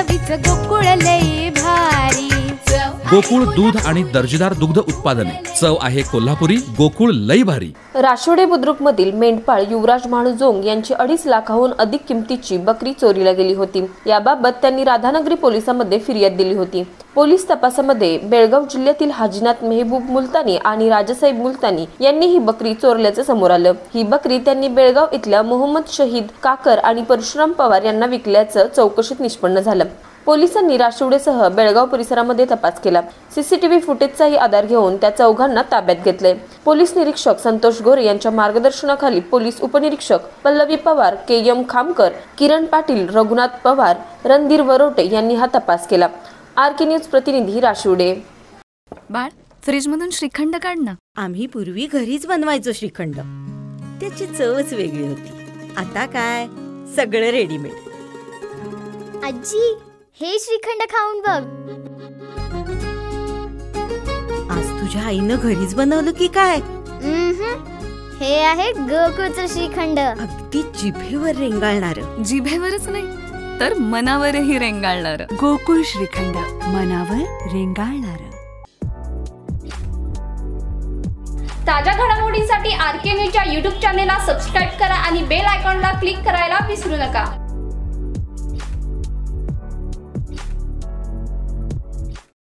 चवीच गोकुळ लई भारी। गोकुळ दूध आणि दर्जेदार दुग्ध उत्पादने, चव आहे कोल्हापुरी, गोकुळ लई भारी। राशिवडे बुद्रुक मधील मेंढपाळ युवराज माणूजोंग यांची 2.5 लाखाहून अधिक किमतीची बकरी चोरीला गेली होती। याबाबत त्यांनी राधानगरी पोलिसांमध्ये फिर्याद दिली होती। पोलीस तपासामध्ये बेळगाव जिल्ह्यातील हाजीनाथ मेहबूब मुलतानी आणि राजासाहेब मुलतानी यांनी ही बकरी चोरल्याचं समोर आलं। ही बकरी त्यांनी बेळगाव इथल्या मोहम्मद शहीद काकर आणि परशुराम पवार यांना विकल्याचं चौकशीत निष्पन्न झालं। पोलिसांनी राशिवडेसह बेळगाव परिसरामध्ये तपास केला। सीसीटीव्ही फुटेजचाही आधार घेऊन त्या चौघांना ताब्यात घेतले। पोलीस निरीक्षक संतोष गोरे यांच्या मार्गदर्शनाखाली पोलीस उपनिरीक्षक पल्लवी पवार, केएम खामकर, किरण पाटील, रघुनाथ पवार, रणधीर वरोटे यांनी हा तपास केला। आरके न्यूज प्रतिनिधी राशिवडे। बाळ, फ्रीज मधून श्रीखंड काढ ना। आम्ही पूर्वी घरीच बनवायचो श्रीखंड, त्याची चवच वेगळी होती। आता काय सगळं रेडीमेड। आजी, हे श्रीखंड खाऊन बघ। आज तुझ्या आईनं घरीच बनवलं की काय? हे आहे गोकुळचं श्रीखंड। अगदी जिभेवर रेंगाळणार। जिभेवरच नाही तर मनावरही रेंगाळणार। गोकुळ श्रीखंड, मनावर रेंगाळणार। ताज्या घडामोडींसाठी आरके न्यूजच्या YouTube चॅनेलला सबस्क्राईब करा आणि बेल आयकॉनला क्लिक करायला विसरू नका।